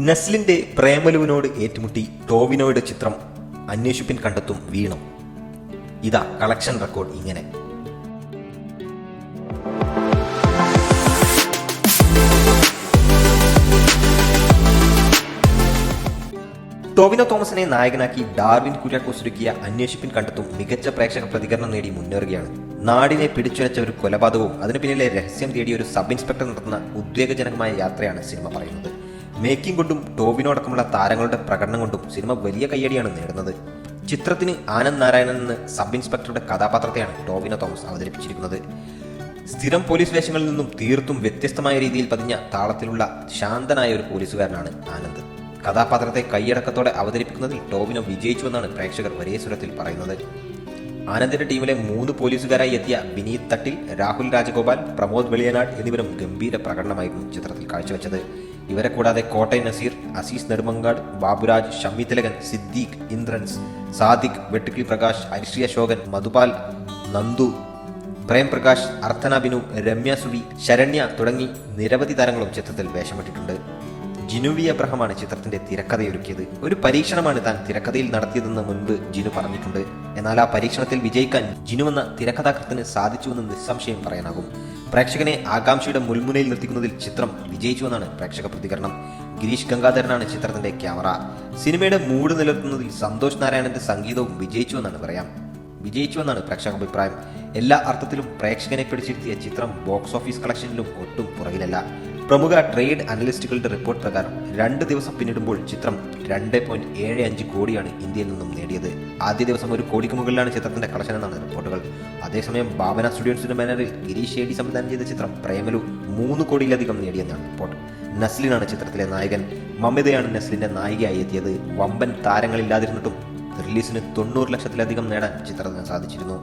നസ്ലിന്റെ പ്രേമലുവിനോട് ഏറ്റുമുട്ടി ടോവിനോയുടെ ചിത്രം അന്വേഷിപ്പിൻ കണ്ടെത്തും വീണു. ഇതാ കളക്ഷൻ റെക്കോർഡ് ഇങ്ങനെ. ടോവിനോ തോമസിനെ നായകനാക്കി ഡാർവിൻ കുര്യാക്കോസ് ഒരുക്കിയ അന്വേഷിപ്പിൻ കണ്ടെത്തും മികച്ച പ്രേക്ഷക പ്രതികരണം നേടി മുന്നേറുകയാണ്. നാടിനെ പിടിച്ചുലച്ച ഒരു കൊലപാതകവും അതിനു പിന്നിലെ രഹസ്യം തേടിയ ഒരു സബ് ഇൻസ്പെക്ടർ നടത്തുന്ന ഉദ്വേഗജനകമായ യാത്രയാണ് സിനിമ പറയുന്നത്. മേക്കിംഗ് കൊണ്ടും ടോവിനോ അടക്കമുള്ള താരങ്ങളുടെ പ്രകടനം കൊണ്ടും സിനിമ വലിയ കയ്യടിയാണ് നേടുന്നത്. ചിത്രത്തിന് ആനന്ദ് നാരായണൻ എന്ന സബ് ഇൻസ്പെക്ടറുടെ കഥാപാത്രത്തെയാണ് ടോവിനോ തോമസ് അവതരിപ്പിച്ചിരിക്കുന്നത്. സ്ഥിരം പോലീസ് വേഷങ്ങളിൽ നിന്നും തീർത്തും വ്യത്യസ്തമായ രീതിയിൽ പതിഞ്ഞ താളത്തിലുള്ള ശാന്തനായ ഒരു പോലീസുകാരനാണ് ആനന്ദ്. കഥാപാത്രത്തെ കൈയടക്കത്തോടെ അവതരിപ്പിക്കുന്നതിൽ ടോവിനോ വിജയിച്ചുവെന്നാണ് പ്രേക്ഷകർ ഒരേ സ്വരത്തിൽ പറയുന്നത്. ആനന്ദിന്റെ ടീമിലെ 3 പോലീസുകാരായി എത്തിയ വിനീത് തട്ടിൽ, രാഹുൽ രാജഗോപാൽ, പ്രമോദ് വെളിയനാട് എന്നിവരും ഗംഭീര പ്രകടനമായിരുന്നു ചിത്രത്തിൽ കാഴ്ചവെച്ചത്. ഇവരെ കൂടാതെ കോട്ടയം നസീർ, അസീസ് നെടുമങ്ങാട്, ബാബുരാജ്, ഷമ്മി തിലകൻ, സിദ്ദീഖ്, ഇന്ദ്രൻസ്, സാദിഖ്, വെട്ടുക്കിൽ പ്രകാശ്, ഹരിശ്രീ അശോകൻ, മധുപാൽ, നന്ദു, പ്രേം പ്രകാശ്, അർച്ചന ബിനു, രമ്യ സുബി, ശരണ്യ തുടങ്ങി നിരവധി താരങ്ങളും ചിത്രത്തിൽ വേഷമിട്ടിട്ടുണ്ട്. ജിനു വി അബ്രഹാമാണ് ചിത്രത്തിന്റെ തിരക്കഥയൊരുക്കിയത്. ഒരു പരീക്ഷണമാണ് താൻ തിരക്കഥയിൽ നടത്തിയതെന്ന് മുൻപ് ജിനു പറഞ്ഞിട്ടുണ്ട്. എന്നാൽ ആ പരീക്ഷണത്തിൽ വിജയിക്കാൻ ജിനു എന്ന തിരക്കഥാകൃത്തിന് സാധിച്ചുവെന്ന് നിസ്സംശയം പറയാനാകും. പ്രേക്ഷകനെ ആകാംക്ഷയുടെ മുൾമുനയിൽ നിർത്തിക്കുന്നതിൽ ചിത്രം വിജയിച്ചുവെന്നാണ് പ്രേക്ഷക പ്രതികരണം. ഗിരീഷ് ഗംഗാധരനാണ് ചിത്രത്തിന്റെ ക്യാമറ. സിനിമയുടെ മൂഡ് നിലനിർത്തുന്നതിൽ സന്തോഷ് നാരായണന്റെ സംഗീതവും വിജയിച്ചുവെന്നാണ് പ്രേക്ഷക അഭിപ്രായം. എല്ലാ അർത്ഥത്തിലും പ്രേക്ഷകനെ പിടിച്ചിരുത്തിയ ചിത്രം ബോക്സ് ഓഫീസ് കളക്ഷനിലും ഒട്ടും പുറകിലല്ല. പ്രമുഖ ട്രേഡ് അനലിസ്റ്റുകളുടെ റിപ്പോർട്ട് പ്രകാരം 2 ദിവസം പിന്നിടുമ്പോൾ ചിത്രം 2.75 കോടിയാണ് ഇന്ത്യയിൽ നിന്നും നേടിയത്. ആദ്യ ദിവസം 1 കോടിക്ക് മുകളിലാണ് ചിത്രത്തിന്റെ കളക്ഷൻ എന്നാണ് റിപ്പോർട്ടുകൾ. അതേസമയം ഭാവന സ്റ്റുഡിയോസിന്റെ ബാനറിൽ ഗിരീഷ് ഷേഡി സംവിധാനം ചെയ്ത ചിത്രം പ്രേമലു 3 കോടിയിലധികം നേടിയെന്നാണ് റിപ്പോർട്ട്. നസ്ലിനാണ് ചിത്രത്തിലെ നായകൻ. മമിതയാണ് നസ്ലിന്റെ നായികയായി എത്തിയത്. വമ്പൻ താരങ്ങളില്ലാതിരുന്നിട്ടും റിലീസിന് 90 ലക്ഷത്തിലധികം നേടാൻ ചിത്രത്തിന് സാധിച്ചിരുന്നു.